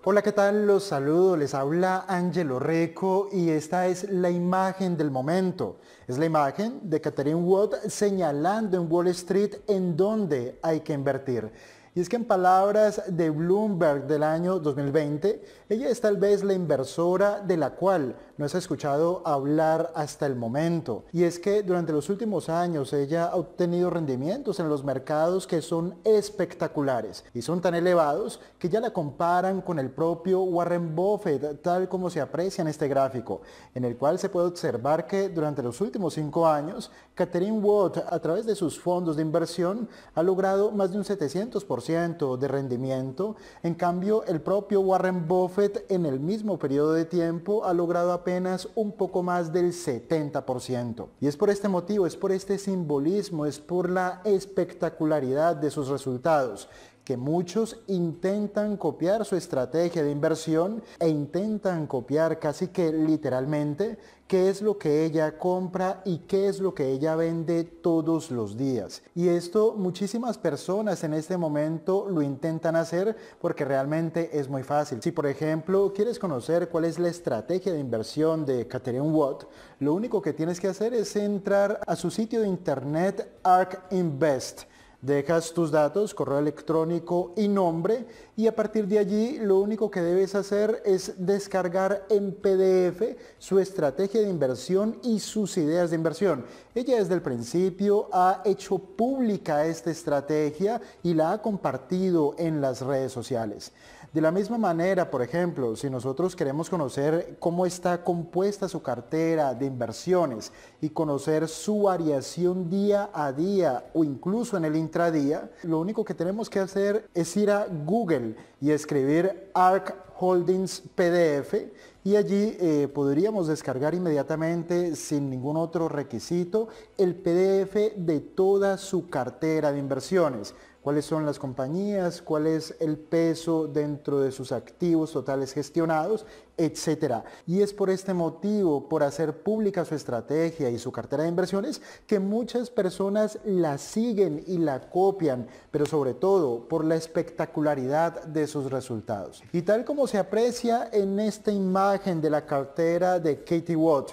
Hola, ¿qué tal? Los saludo, les habla Angelo Reco y esta es la imagen del momento. Es la imagen de Katherine Watt señalando en Wall Street en dónde hay que invertir. Y es que en palabras de Bloomberg del año 2020, ella es tal vez la inversora de la cual no se ha escuchado hablar hasta el momento. Y es que durante los últimos años ella ha obtenido rendimientos en los mercados que son espectaculares y son tan elevados que ya la comparan con el propio Warren Buffett, tal como se aprecia en este gráfico, en el cual se puede observar que durante los últimos 5 años, Katherine Watt, a través de sus fondos de inversión, ha logrado más de un 700% de rendimiento. En cambio, el propio Warren Buffett en el mismo periodo de tiempo ha logrado apenas un poco más del 70%. Y es por este motivo, es por este simbolismo, es por la espectacularidad de sus resultados que muchos intentan copiar su estrategia de inversión e intentan copiar casi que literalmente qué es lo que ella compra y qué es lo que ella vende todos los días. Y esto muchísimas personas en este momento lo intentan hacer porque realmente es muy fácil. Si por ejemplo quieres conocer cuál es la estrategia de inversión de Katherine Watt, lo único que tienes que hacer es entrar a su sitio de internet ARK Invest. Dejas tus datos, correo electrónico y nombre y a partir de allí lo único que debes hacer es descargar en PDF su estrategia de inversión y sus ideas de inversión. Ella desde el principio ha hecho pública esta estrategia y la ha compartido en las redes sociales. De la misma manera, por ejemplo, si nosotros queremos conocer cómo está compuesta su cartera de inversiones y conocer su variación día a día o incluso en el intradía, lo único que tenemos que hacer es ir a Google y escribir ARK Holdings PDF y allí podríamos descargar inmediatamente sin ningún otro requisito el PDF de toda su cartera de inversiones. Cuáles son las compañías, cuál es el peso dentro de sus activos totales gestionados, etcétera. Y es por este motivo, por hacer pública su estrategia y su cartera de inversiones, que muchas personas la siguen y la copian, pero sobre todo por la espectacularidad de sus resultados. Y tal como se aprecia en esta imagen de la cartera de Katie Watt,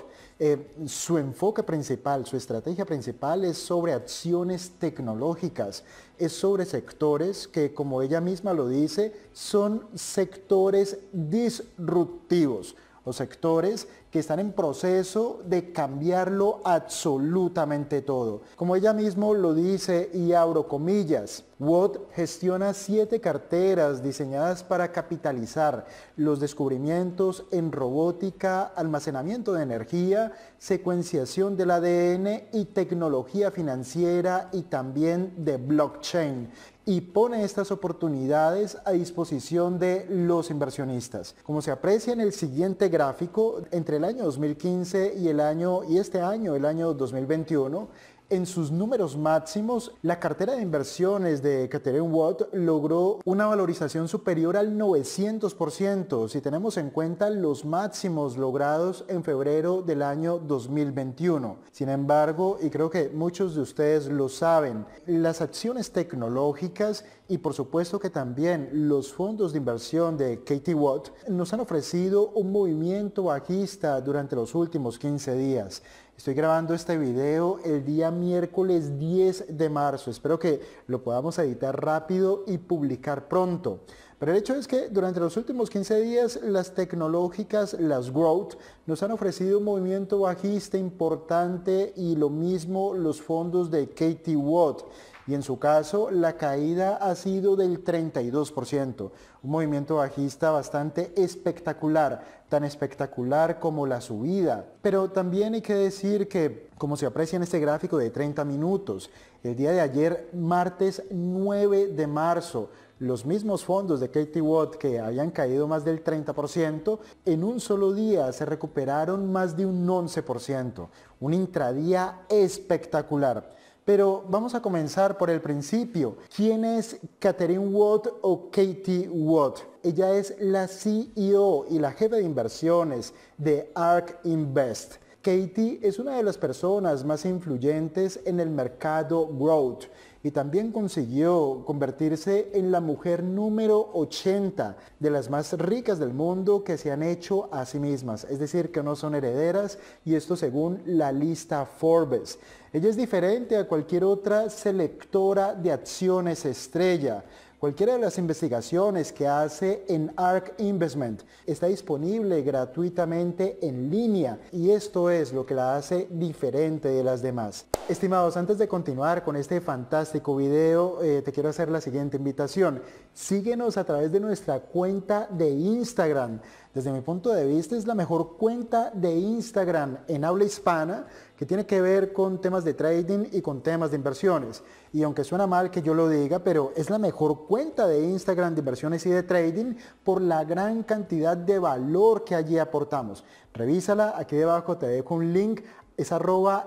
su enfoque principal, su estrategia principal es sobre acciones tecnológicas, es sobre sectores que, como ella misma lo dice, son sectores disruptivos o sectores que están en proceso de cambiarlo absolutamente todo. Como ella misma lo dice y abro comillas, Watt gestiona 7 carteras diseñadas para capitalizar los descubrimientos en robótica, almacenamiento de energía, secuenciación del ADN y tecnología financiera y también de blockchain. Y pone estas oportunidades a disposición de los inversionistas. Como se aprecia en el siguiente gráfico, entre el año 2015 y este año, el año 2021, en sus números máximos, la cartera de inversiones de Katherine Watt logró una valorización superior al 900% si tenemos en cuenta los máximos logrados en febrero del año 2021. Sin embargo, y creo que muchos de ustedes lo saben, las acciones tecnológicas y por supuesto que también los fondos de inversión de Katie Watt nos han ofrecido un movimiento bajista durante los últimos 15 días. Estoy grabando este video el día miércoles 10 de marzo. Espero que lo podamos editar rápido y publicar pronto. Pero el hecho es que durante los últimos 15 días las tecnológicas, las growth, nos han ofrecido un movimiento bajista importante y lo mismo los fondos de Katie Watt. Y en su caso la caída ha sido del 32%, un movimiento bajista bastante espectacular, tan espectacular como la subida. Pero también hay que decir que, como se aprecia en este gráfico de 30 minutos, el día de ayer, martes 9 de marzo, los mismos fondos de Katie Watt que habían caído más del 30%, en un solo día se recuperaron más de un 11%, un intradía espectacular. Pero vamos a comenzar por el principio. ¿Quién es Katherine Watt o Katie Watt? Ella es la CEO y la jefe de inversiones de ARK Invest. Katie es una de las personas más influyentes en el mercado growth y también consiguió convertirse en la mujer número 80 de las más ricas del mundo que se han hecho a sí mismas, es decir, que no son herederas, y esto según la lista Forbes. Ella es diferente a cualquier otra selectora de acciones estrella. Cualquiera de las investigaciones que hace en ARK Investment está disponible gratuitamente en línea, y esto es lo que la hace diferente de las demás. Estimados, antes de continuar con este fantástico video, te quiero hacer la siguiente invitación. Síguenos a través de nuestra cuenta de Instagram. Desde mi punto de vista es la mejor cuenta de Instagram en habla hispana que tiene que ver con temas de trading y con temas de inversiones. Y aunque suena mal que yo lo diga, pero es la mejor cuenta de Instagram de inversiones y de trading por la gran cantidad de valor que allí aportamos. Revísala, aquí debajo te dejo un link, es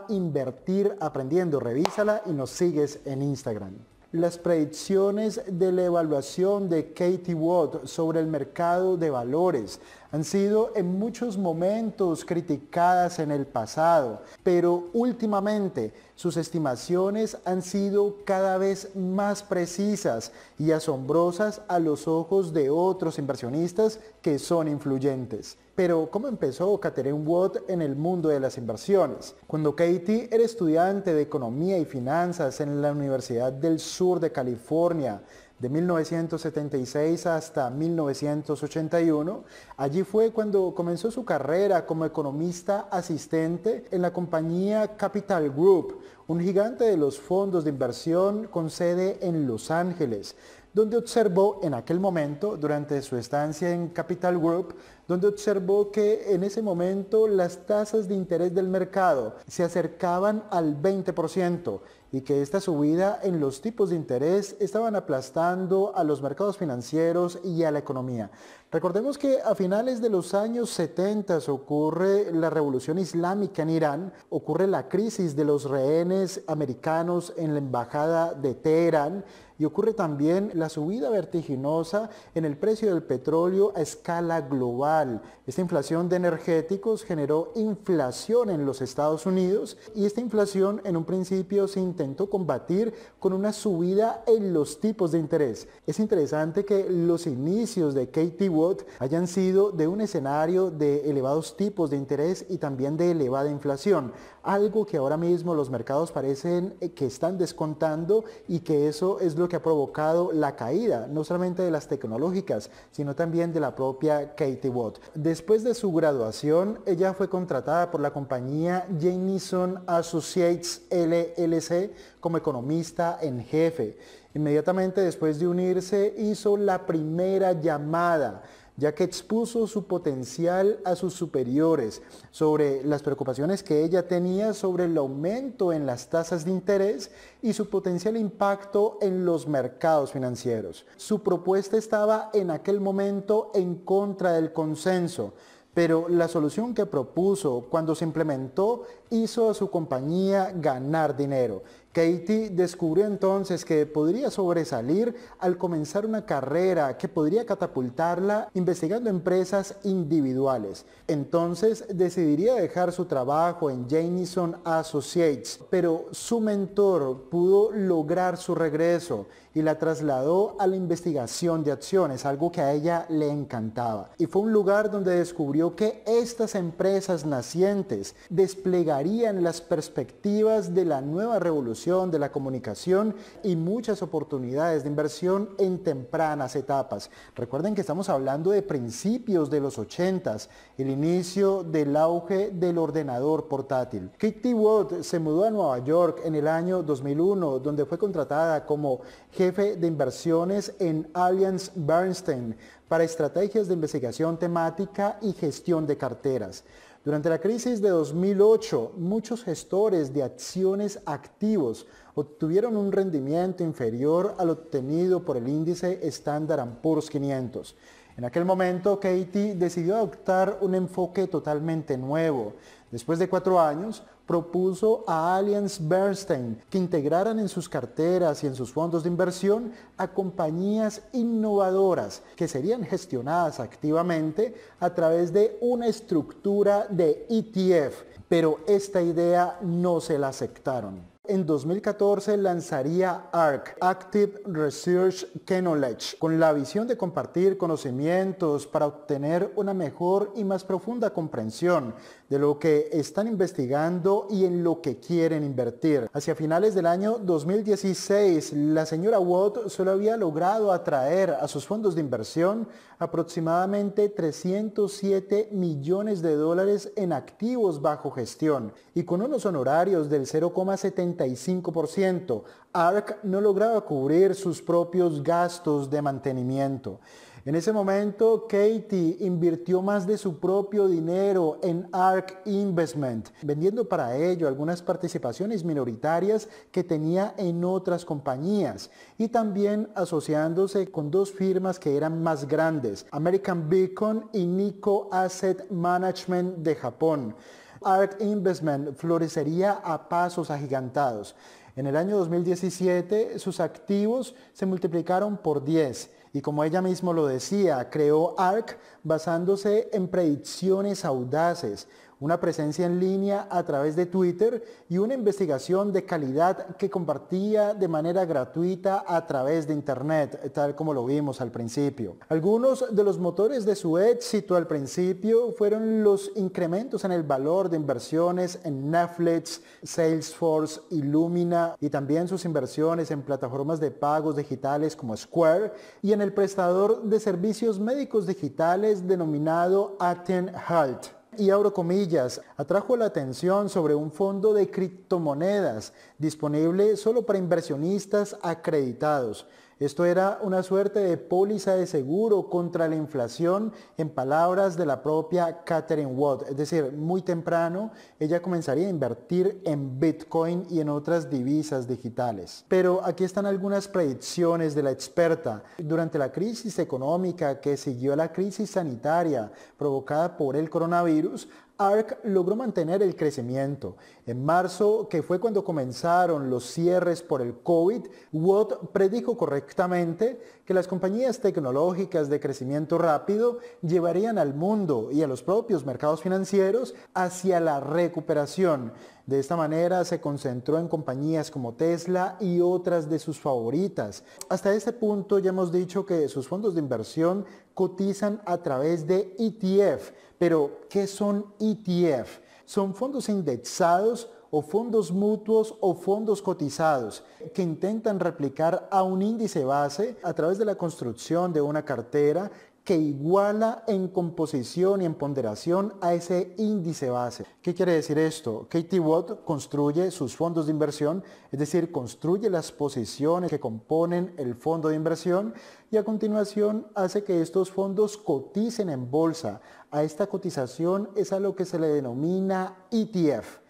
@invertiraprendiendo. Revísala y nos sigues en Instagram. Las predicciones de la evaluación de Katie Wood sobre el mercado de valores han sido en muchos momentos criticadas en el pasado, pero últimamente sus estimaciones han sido cada vez más precisas y asombrosas a los ojos de otros inversionistas que son influyentes. Pero ¿cómo empezó Katherine Wood en el mundo de las inversiones? Cuando Katie era estudiante de Economía y Finanzas en la Universidad del Sur de California, de 1976 hasta 1981, allí fue cuando comenzó su carrera como economista asistente en la compañía Capital Group, un gigante de los fondos de inversión con sede en Los Ángeles, donde observó en aquel momento, durante su estancia en Capital Group, donde observó que en ese momento las tasas de interés del mercado se acercaban al 20% y que esta subida en los tipos de interés estaban aplastando a los mercados financieros y a la economía. Recordemos que a finales de los años 70 ocurre la revolución islámica en Irán, ocurre la crisis de los rehenes americanos en la embajada de Teherán, y ocurre también la subida vertiginosa en el precio del petróleo a escala global. Esta inflación de energéticos generó inflación en los Estados Unidos, y esta inflación en un principio se intentó combatir con una subida en los tipos de interés. Es interesante que los inicios de Katie Wood hayan sido de un escenario de elevados tipos de interés y también de elevada inflación, algo que ahora mismo los mercados parecen que están descontando, y que eso es lo que ha provocado la caída no solamente de las tecnológicas, sino también de la propia Katie Wood. Después de su graduación, ella fue contratada por la compañía Jamieson Associates LLC como economista en jefe. Inmediatamente después de unirse, hizo la primera llamada, ya que expuso su potencial a sus superiores sobre las preocupaciones que ella tenía sobre el aumento en las tasas de interés y su potencial impacto en los mercados financieros. Su propuesta estaba en aquel momento en contra del consenso, pero la solución que propuso cuando se implementó hizo a su compañía ganar dinero. Katie descubrió entonces que podría sobresalir al comenzar una carrera que podría catapultarla investigando empresas individuales. Entonces decidiría dejar su trabajo en Jamieson Associates, pero su mentor pudo lograr su regreso y la trasladó a la investigación de acciones, algo que a ella le encantaba. Y fue un lugar donde descubrió que estas empresas nacientes desplegarían las perspectivas de la nueva revolución de la comunicación y muchas oportunidades de inversión en tempranas etapas. Recuerden que estamos hablando de principios de los 80s, el inicio del auge del ordenador portátil. Katie Wood se mudó a Nueva York en el año 2001, donde fue contratada como jefe de inversiones en AllianceBernstein para estrategias de investigación temática y gestión de carteras. Durante la crisis de 2008, muchos gestores de acciones activos obtuvieron un rendimiento inferior al obtenido por el índice Standard & Poor's 500. En aquel momento, Katie decidió adoptar un enfoque totalmente nuevo. Después de 4 años, propuso a AllianceBernstein que integraran en sus carteras y en sus fondos de inversión a compañías innovadoras que serían gestionadas activamente a través de una estructura de ETF. pero esta idea no se la aceptaron. En 2014 lanzaría ARK, Active Research Knowledge, con la visión de compartir conocimientos para obtener una mejor y más profunda comprensión de lo que están investigando y en lo que quieren invertir. Hacia finales del año 2016, la señora Watt solo había logrado atraer a sus fondos de inversión aproximadamente 307 millones de dólares en activos bajo gestión y con unos honorarios del 0,75%, ARK no lograba cubrir sus propios gastos de mantenimiento. En ese momento, Katie invirtió más de su propio dinero en ARK Investment, vendiendo para ello algunas participaciones minoritarias que tenía en otras compañías y también asociándose con dos firmas que eran más grandes, American Beacon y Nikko Asset Management de Japón. ARK Investment florecería a pasos agigantados. En el año 2017 sus activos se multiplicaron por 10 y como ella misma lo decía, creó ARK basándose en predicciones audaces, una presencia en línea a través de Twitter y una investigación de calidad que compartía de manera gratuita a través de Internet, tal como lo vimos al principio. Algunos de los motores de su éxito al principio fueron los incrementos en el valor de inversiones en Netflix, Salesforce, Illumina y también sus inversiones en plataformas de pagos digitales como Square y en el prestador de servicios médicos digitales denominado Aten Health. Y abro comillas, atrajo la atención sobre un fondo de criptomonedas disponible solo para inversionistas acreditados. Esto era una suerte de póliza de seguro contra la inflación, en palabras de la propia Catherine Watt. Es decir, muy temprano ella comenzaría a invertir en Bitcoin y en otras divisas digitales. Pero aquí están algunas predicciones de la experta. Durante la crisis económica que siguió a la crisis sanitaria provocada por el coronavirus, ARK logró mantener el crecimiento. En marzo, que fue cuando comenzaron los cierres por el COVID, Watt predijo correctamente que las compañías tecnológicas de crecimiento rápido llevarían al mundo y a los propios mercados financieros hacia la recuperación. De esta manera se concentró en compañías como Tesla y otras de sus favoritas. Hasta este punto ya hemos dicho que sus fondos de inversión cotizan a través de ETF. Pero, ¿qué son ETF? Son fondos indexados o fondos mutuos o fondos cotizados que intentan replicar a un índice base a través de la construcción de una cartera que iguala en composición y en ponderación a ese índice base. ¿Qué quiere decir esto? Katie Watt construye sus fondos de inversión, es decir, construye las posiciones que componen el fondo de inversión y a continuación hace que estos fondos coticen en bolsa. A esta cotización es a lo que se le denomina ETF.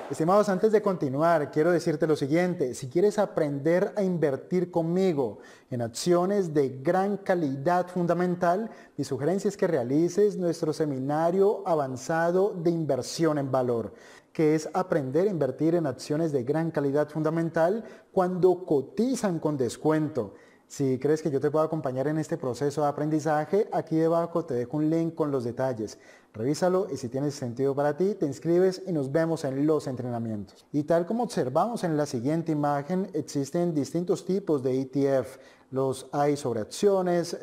Estimados, antes de continuar, quiero decirte lo siguiente. Si quieres aprender a invertir conmigo en acciones de gran calidad fundamental, mi sugerencia es que realices nuestro seminario avanzado de inversión en valor, que es aprender a invertir en acciones de gran calidad fundamental cuando cotizan con descuento. Si crees que yo te puedo acompañar en este proceso de aprendizaje, aquí debajo te dejo un link con los detalles. Revísalo y si tiene sentido para ti, te inscribes y nos vemos en los entrenamientos. Y tal como observamos en la siguiente imagen, existen distintos tipos de ETF. Los hay sobre acciones,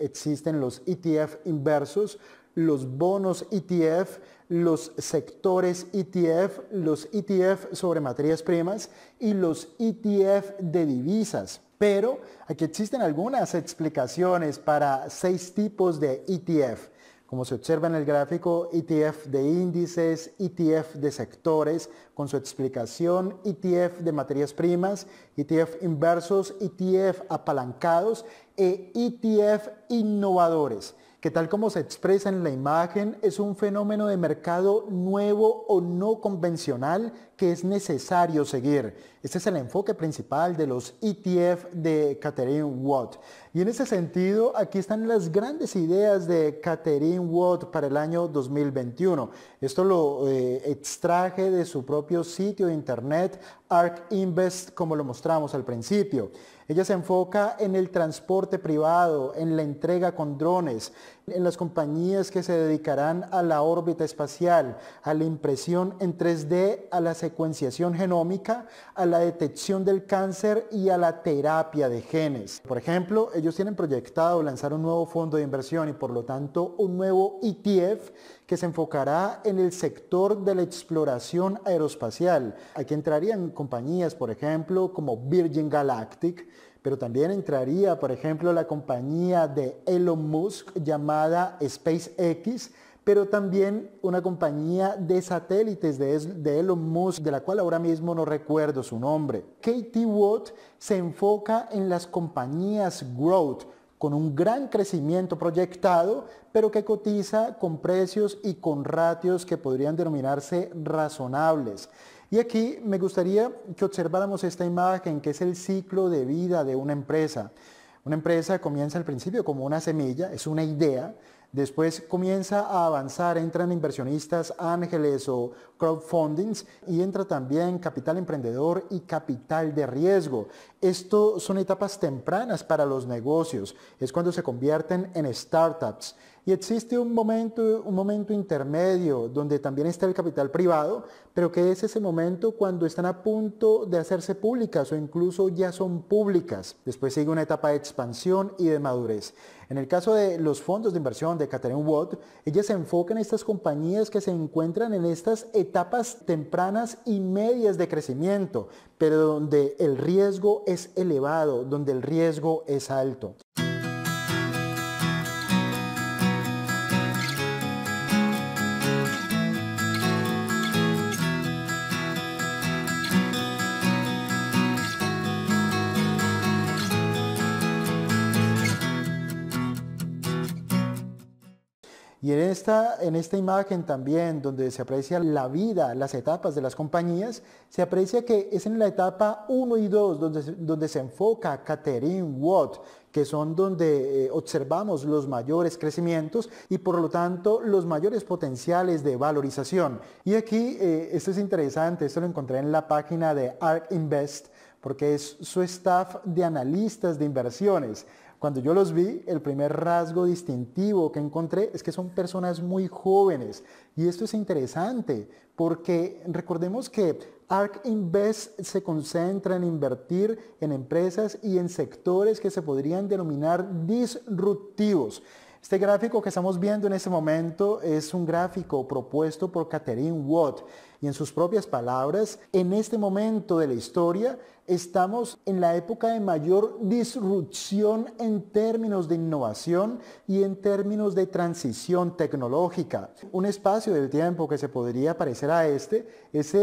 existen los ETF inversos, los bonos ETF, los sectores ETF, los ETF sobre materias primas y los ETF de divisas. Pero aquí existen algunas explicaciones para 6 tipos de ETF. Como se observa en el gráfico, ETF de índices, ETF de sectores, con su explicación, ETF de materias primas, ETF inversos, ETF apalancados e ETF innovadores, que tal como se expresa en la imagen, es un fenómeno de mercado nuevo o no convencional que es necesario seguir. Este es el enfoque principal de los ETF de Catherine Watt. Y en ese sentido, aquí están las grandes ideas de Catherine Watt para el año 2021. Esto lo extraje de su propio sitio de internet, ARK Invest, como lo mostramos al principio. Ella se enfoca en el transporte privado, en la entrega con drones, en las compañías que se dedicarán a la órbita espacial, a la impresión en 3D, a la secuenciación genómica, a la detección del cáncer y a la terapia de genes. Por ejemplo, ellos tienen proyectado lanzar un nuevo fondo de inversión y por lo tanto un nuevo ETF que se enfocará en el sector de la exploración aeroespacial. Aquí entrarían compañías, por ejemplo, como Virgin Galactic, pero también entraría, por ejemplo, la compañía de Elon Musk llamada SpaceX, pero también una compañía de satélites de Elon Musk, de la cual ahora mismo no recuerdo su nombre. Katie Watt se enfoca en las compañías growth, con un gran crecimiento proyectado, pero que cotiza con precios y con ratios que podrían denominarse razonables. Y aquí me gustaría que observáramos esta imagen, que es el ciclo de vida de una empresa. Una empresa comienza al principio como una semilla, es una idea. Después comienza a avanzar, entran inversionistas ángeles o crowdfundings y entra también capital emprendedor y capital de riesgo. Esto son etapas tempranas para los negocios, es cuando se convierten en startups. Y existe un momento intermedio donde también está el capital privado, pero que es ese momento cuando están a punto de hacerse públicas o incluso ya son públicas. Después sigue una etapa de expansión y de madurez. En el caso de los fondos de inversión de Catherine Watt, ella se enfoca en estas compañías que se encuentran en estas etapas tempranas y medias de crecimiento, pero donde el riesgo es elevado, donde el riesgo es alto. Y en esta imagen también, donde se aprecia la vida, las etapas de las compañías, se aprecia que es en la etapa 1 y 2 donde se enfoca Catherine Watt, que son donde observamos los mayores crecimientos y por lo tanto los mayores potenciales de valorización. Y aquí, esto es interesante, esto lo encontré en la página de ARK Invest, porque es su staff de analistas de inversiones. Cuando yo los vi, el primer rasgo distintivo que encontré es que son personas muy jóvenes. Y esto es interesante porque recordemos que ARK Invest se concentra en invertir en empresas y en sectores que se podrían denominar disruptivos. Este gráfico que estamos viendo en este momento es un gráfico propuesto por Catherine Watt y en sus propias palabras, en este momento de la historia estamos en la época de mayor disrupción en términos de innovación y en términos de transición tecnológica. Un espacio del tiempo que se podría parecer a este es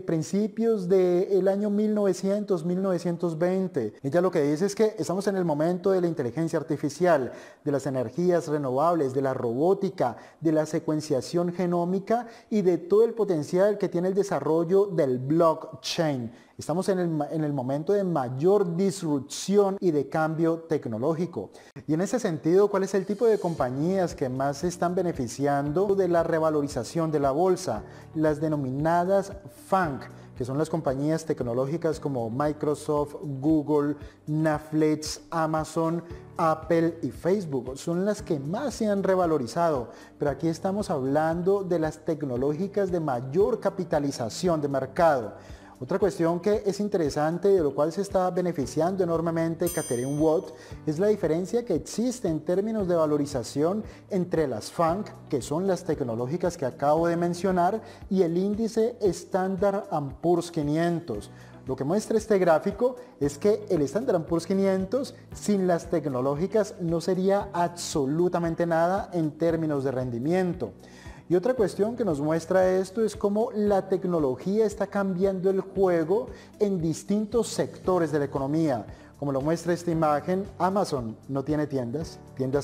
principios del año 1900-1920. Ella lo que dice es que estamos en el momento de la inteligencia artificial, de las energías renovables, de la robótica, de la secuenciación genómica y de todo el potencial que tiene el desarrollo del blockchain. Estamos en el momento de mayor disrupción y de cambio tecnológico. Y en ese sentido, ¿cuál es el tipo de compañías que más se están beneficiando de la revalorización de la bolsa? Las denominadas FANG, que son las compañías tecnológicas como Microsoft, Google, Netflix, Amazon, Apple y Facebook. Son las que más se han revalorizado, pero aquí estamos hablando de las tecnológicas de mayor capitalización de mercado. Otra cuestión que es interesante, de lo cual se está beneficiando enormemente Catherine Watt, es la diferencia que existe en términos de valorización entre las FANG, que son las tecnológicas que acabo de mencionar, y el índice Standard & Poor's 500. Lo que muestra este gráfico es que el Standard & Poor's 500 sin las tecnológicas no sería absolutamente nada en términos de rendimiento. Y otra cuestión que nos muestra esto es cómo la tecnología está cambiando el juego en distintos sectores de la economía. Como lo muestra esta imagen, Amazon no tiene tiendas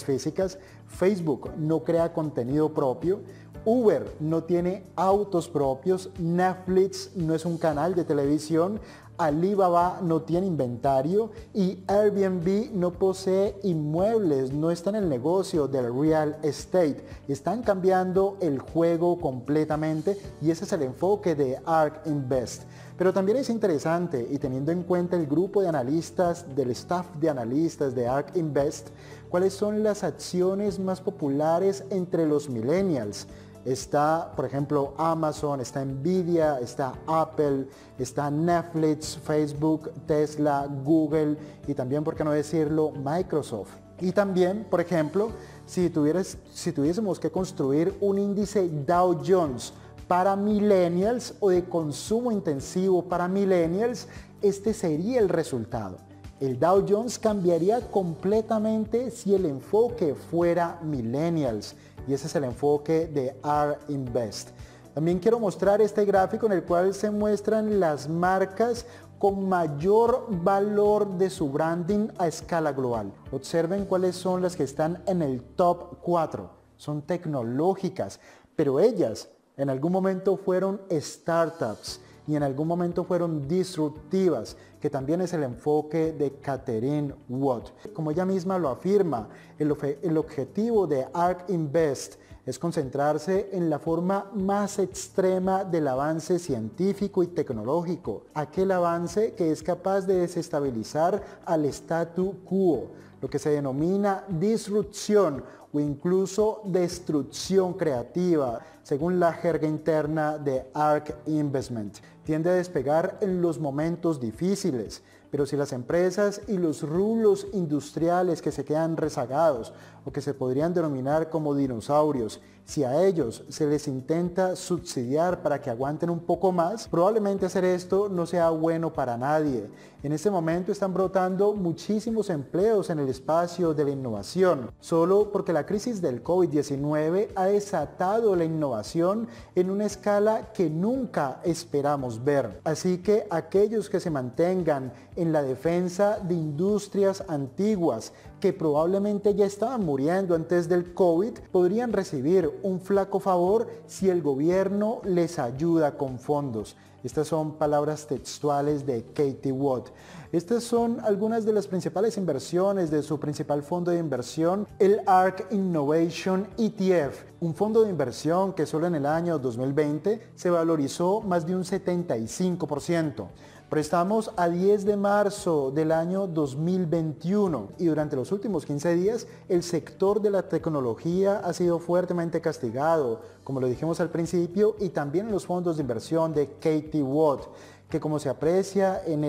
físicas, Facebook no crea contenido propio, Uber no tiene autos propios, Netflix no es un canal de televisión, Alibaba no tiene inventario y Airbnb no posee inmuebles, no está en el negocio del real estate. Están cambiando el juego completamente y ese es el enfoque de ARK Invest. Pero también es interesante, y teniendo en cuenta el grupo de analistas, del staff de analistas de ARK Invest, cuáles son las acciones más populares entre los millennials. Está, por ejemplo, Amazon, está Nvidia, está Apple, está Netflix, Facebook, Tesla, Google y también, por qué no decirlo, Microsoft. Y también, por ejemplo, si tuviésemos que construir un índice Dow Jones para millennials o de consumo intensivo para millennials, este sería el resultado. El Dow Jones cambiaría completamente si el enfoque fuera millennials. Y ese es el enfoque de ARK Invest. También quiero mostrar este gráfico en el cual se muestran las marcas con mayor valor de su branding a escala global. Observen cuáles son las que están en el top 4. Son tecnológicas, pero ellas en algún momento fueron startups y en algún momento fueron disruptivas, que también es el enfoque de Katherine Watt. Como ella misma lo afirma, el objetivo de ARK Invest es concentrarse en la forma más extrema del avance científico y tecnológico, aquel avance que es capaz de desestabilizar al statu quo, lo que se denomina disrupción o incluso destrucción creativa, según la jerga interna de ARK Investment. Tiende a despegar en los momentos difíciles, pero si las empresas y los rubros industriales que se quedan rezagados o que se podrían denominar como dinosaurios, si a ellos se les intenta subsidiar para que aguanten un poco más, probablemente hacer esto no sea bueno para nadie. En este momento están brotando muchísimos empleos en el espacio de la innovación, solo porque la crisis del COVID-19 ha desatado la innovación en una escala que nunca esperamos ver. Así que aquellos que se mantengan en la defensa de industrias antiguas que probablemente ya estaban muriendo antes del COVID, podrían recibir un flaco favor si el gobierno les ayuda con fondos. Estas son palabras textuales de Katie Watt. Estas son algunas de las principales inversiones de su principal fondo de inversión, el ARK Innovation ETF, un fondo de inversión que solo en el año 2020 se valorizó más de un 75%. Prestamos a 10 de marzo del año 2021 y durante los últimos 15 días el sector de la tecnología ha sido fuertemente castigado, como lo dijimos al principio, y también en los fondos de inversión de Katie Watt, que como se aprecia en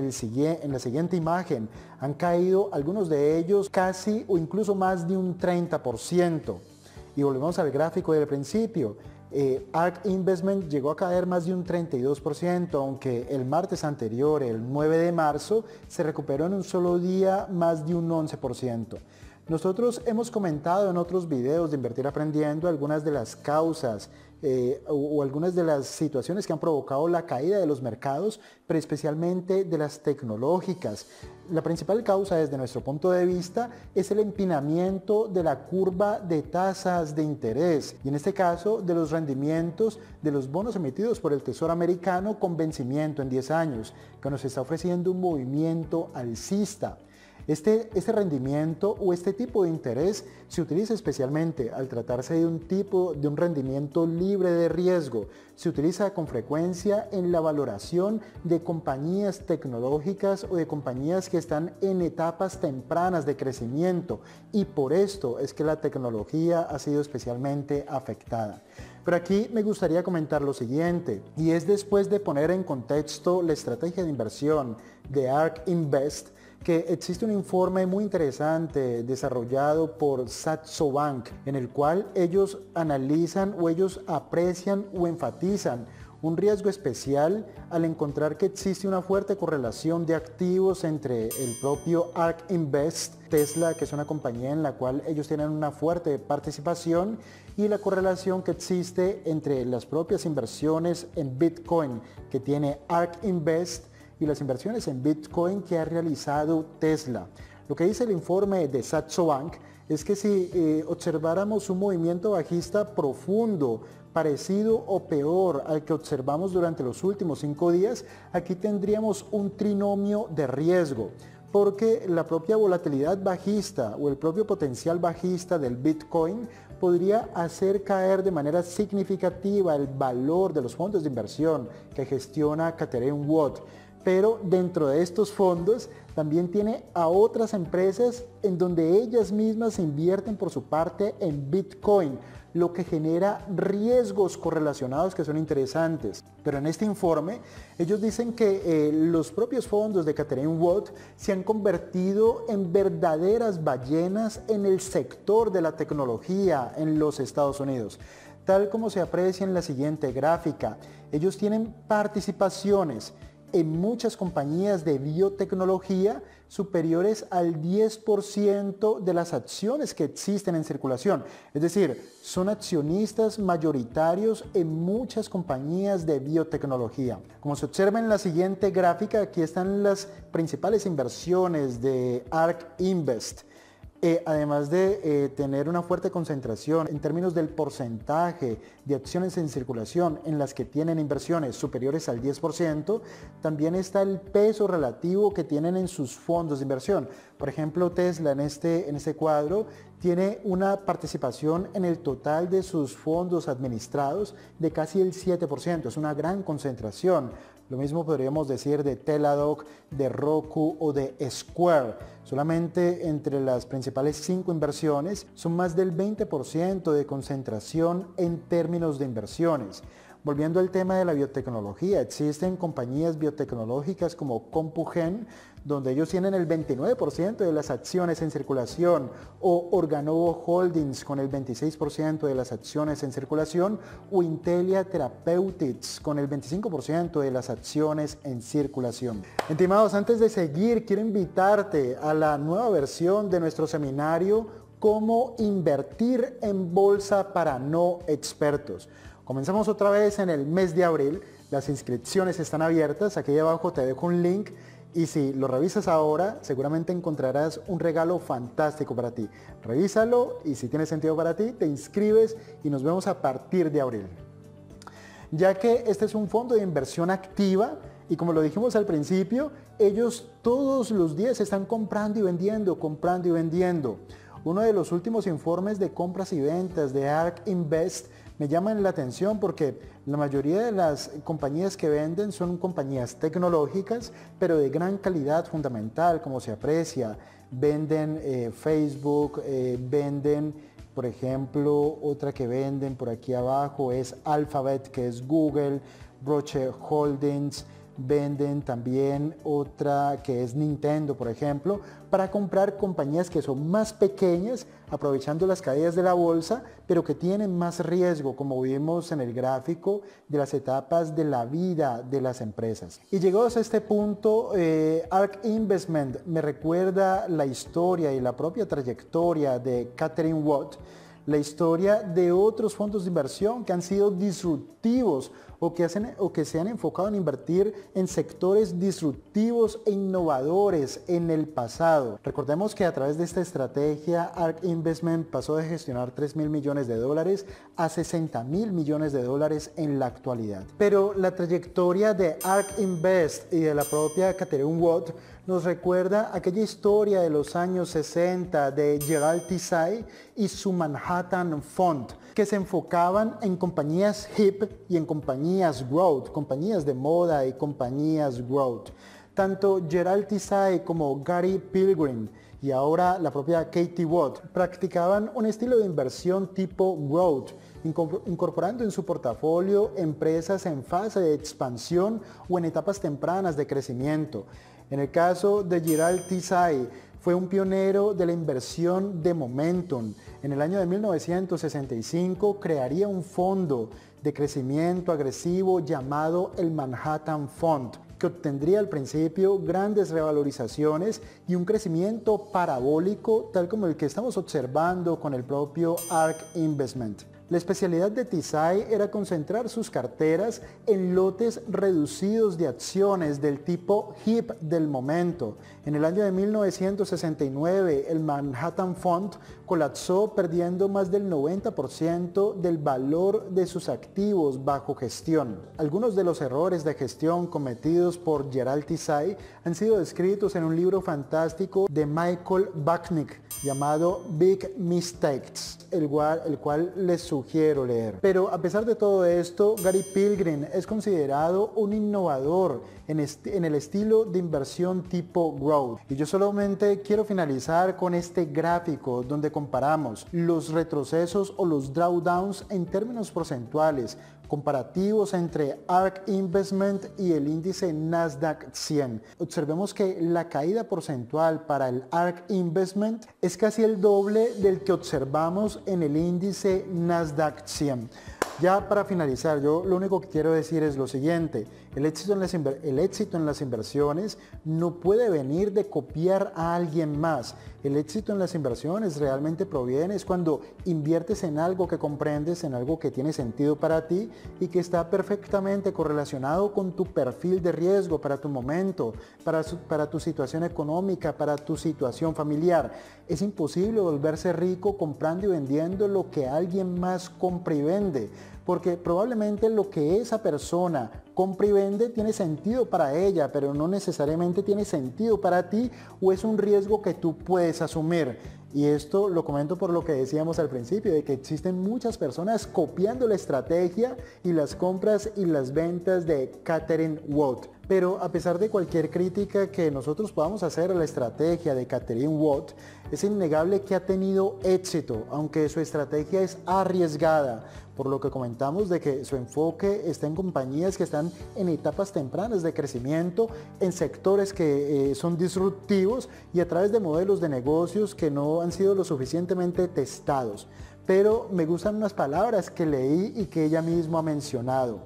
la siguiente imagen, han caído algunos de ellos casi o incluso más de un 30%. Y volvemos al gráfico del principio. ARK Investment llegó a caer más de un 32%, aunque el martes anterior, el 9 de marzo, se recuperó en un solo día más de un 11%. Nosotros hemos comentado en otros videos de Invertir Aprendiendo algunas de las causas o algunas de las situaciones que han provocado la caída de los mercados, pero especialmente de las tecnológicas. La principal causa desde nuestro punto de vista es el empinamiento de la curva de tasas de interés y en este caso de los rendimientos de los bonos emitidos por el Tesoro americano con vencimiento en 10 años, que nos está ofreciendo un movimiento alcista. Este rendimiento o este tipo de interés se utiliza especialmente al tratarse de un rendimiento libre de riesgo. Se utiliza con frecuencia en la valoración de compañías tecnológicas o de compañías que están en etapas tempranas de crecimiento y por esto es que la tecnología ha sido especialmente afectada. Pero aquí me gustaría comentar lo siguiente, y es después de poner en contexto la estrategia de inversión de ARK Invest, que existe un informe muy interesante desarrollado por Saxo Bank, en el cual ellos analizan o ellos aprecian o enfatizan un riesgo especial al encontrar que existe una fuerte correlación de activos entre el propio ARK Invest, Tesla, que es una compañía en la cual ellos tienen una fuerte participación, y la correlación que existe entre las propias inversiones en Bitcoin que tiene ARK Invest y las inversiones en Bitcoin que ha realizado Tesla. Lo que dice el informe de Saxo Bank es que si observáramos un movimiento bajista profundo parecido o peor al que observamos durante los últimos 5 días, aquí tendríamos un trinomio de riesgo, porque la propia volatilidad bajista o el propio potencial bajista del Bitcoin podría hacer caer de manera significativa el valor de los fondos de inversión que gestiona Catherine's Watt. Pero dentro de estos fondos también tiene a otras empresas en donde ellas mismas invierten por su parte en Bitcoin, lo que genera riesgos correlacionados que son interesantes. Pero en este informe ellos dicen que los propios fondos de Catherine's Watt se han convertido en verdaderas ballenas en el sector de la tecnología en los Estados Unidos. Tal como se aprecia en la siguiente gráfica, ellos tienen participaciones en muchas compañías de biotecnología superiores al 10% de las acciones que existen en circulación. Es decir, son accionistas mayoritarios en muchas compañías de biotecnología. Como se observa en la siguiente gráfica, aquí están las principales inversiones de ARK Invest. Además de tener una fuerte concentración en términos del porcentaje de acciones en circulación en las que tienen inversiones superiores al 10%, también está el peso relativo que tienen en sus fondos de inversión. Por ejemplo, Tesla en este cuadro tiene una participación en el total de sus fondos administrados de casi el 7%, es una gran concentración. Lo mismo podríamos decir de Teladoc, de Roku o de Square. Solamente entre las principales 5 inversiones son más del 20% de concentración en términos de inversiones. Volviendo al tema de la biotecnología, existen compañías biotecnológicas como Compugen, donde ellos tienen el 29% de las acciones en circulación, o Organovo Holdings con el 26% de las acciones en circulación, o Intellia Therapeutics con el 25% de las acciones en circulación. Estimados, antes de seguir, quiero invitarte a la nueva versión de nuestro seminario Cómo invertir en bolsa para no expertos. Comenzamos otra vez en el mes de abril, las inscripciones están abiertas, aquí abajo te dejo un link y si lo revisas ahora seguramente encontrarás un regalo fantástico para ti. Revísalo y si tiene sentido para ti te inscribes y nos vemos a partir de abril. Ya que este es un fondo de inversión activa y como lo dijimos al principio, ellos todos los días están comprando y vendiendo, comprando y vendiendo. Uno de los últimos informes de compras y ventas de ARK Invest me llaman la atención porque la mayoría de las compañías que venden son compañías tecnológicas, pero de gran calidad fundamental, como se aprecia. Venden Facebook, venden, por ejemplo, otra que venden por aquí abajo es Alphabet, que es Google, Roche Holdings. Venden también otra que es Nintendo, por ejemplo, para comprar compañías que son más pequeñas, aprovechando las caídas de la bolsa, pero que tienen más riesgo, como vimos en el gráfico de las etapas de la vida de las empresas. Y llegados a este punto, ARK Investment me recuerda la historia y la propia trayectoria de Catherine's Watt, la historia de otros fondos de inversión que han sido disruptivos o que se han enfocado en invertir en sectores disruptivos e innovadores en el pasado. Recordemos que a través de esta estrategia ARK Investment pasó de gestionar 3.000 millones de dólares a 60.000 millones de dólares en la actualidad. Pero la trayectoria de ARK Invest y de la propia Catherine's Watt nos recuerda aquella historia de los años 60 de Gerald Tisay y su Manhattan Fund, que se enfocaban en compañías hip y en compañías growth, compañías de moda y compañías growth. Tanto Gerald Tisay como Gary Pilgrim y ahora la propia Katie Watt practicaban un estilo de inversión tipo growth, incorporando en su portafolio empresas en fase de expansión o en etapas tempranas de crecimiento. En el caso de Gerald Tisay, fue un pionero de la inversión de momentum. En el año de 1965 crearía un fondo de crecimiento agresivo llamado el Manhattan Fund, que obtendría al principio grandes revalorizaciones y un crecimiento parabólico tal como el que estamos observando con el propio ARK Investment. La especialidad de Tisay era concentrar sus carteras en lotes reducidos de acciones del tipo HIP del momento. En el año de 1969, el Manhattan Fund colapsó perdiendo más del 90% del valor de sus activos bajo gestión. Algunos de los errores de gestión cometidos por Gerald Tisay han sido descritos en un libro fantástico de Michael Bachnick llamado Big Mistakes, el cual les sugiero leer. Pero a pesar de todo esto, Gary Pilgrim es considerado un innovador en el estilo de inversión tipo growth. Y yo solamente quiero finalizar con este gráfico donde comparamos los retrocesos o los drawdowns en términos porcentuales comparativos entre ARK Investment y el índice Nasdaq 100. Observemos que la caída porcentual para el ARK Investment es casi el doble del que observamos en el índice Nasdaq 100. Ya para finalizar, yo lo único que quiero decir es lo siguiente: el éxito en las inversiones no puede venir de copiar a alguien más. El éxito en las inversiones realmente proviene es cuando inviertes en algo que comprendes, en algo que tiene sentido para ti y que está perfectamente correlacionado con tu perfil de riesgo para tu momento, para tu situación económica, para tu situación familiar. Es imposible volverse rico comprando y vendiendo lo que alguien más compra y vende, porque probablemente lo que esa persona compra y vende tiene sentido para ella, pero no necesariamente tiene sentido para ti, o es un riesgo que tú puedes asumir. Y esto lo comento por lo que decíamos al principio, de que existen muchas personas copiando la estrategia y las compras y las ventas de Catherine Watt. Pero a pesar de cualquier crítica que nosotros podamos hacer a la estrategia de Catherine Watt, es innegable que ha tenido éxito, aunque su estrategia es arriesgada, por lo que comentamos de que su enfoque está en compañías que están en etapas tempranas de crecimiento, en sectores que son disruptivos y a través de modelos de negocios que no han sido lo suficientemente testados. Pero me gustan unas palabras que leí y que ella misma ha mencionado.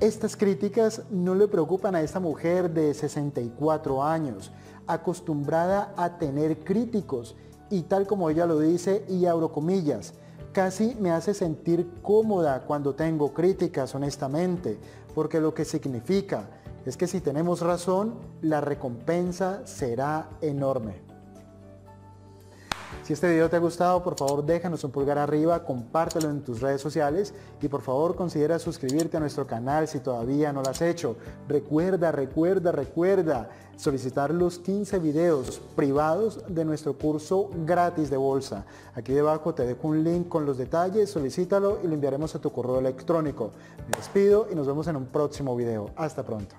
Estas críticas no le preocupan a esta mujer de 64 años, acostumbrada a tener críticos, y tal como ella lo dice, y abro comillas, casi me hace sentir cómoda cuando tengo críticas, honestamente, porque lo que significa es que si tenemos razón, la recompensa será enorme. Si este video te ha gustado, por favor déjanos un pulgar arriba, compártelo en tus redes sociales y por favor considera suscribirte a nuestro canal si todavía no lo has hecho. Recuerda solicitar los 15 videos privados de nuestro curso gratis de bolsa. Aquí debajo te dejo un link con los detalles, solicítalo y lo enviaremos a tu correo electrónico. Me despido y nos vemos en un próximo video. Hasta pronto.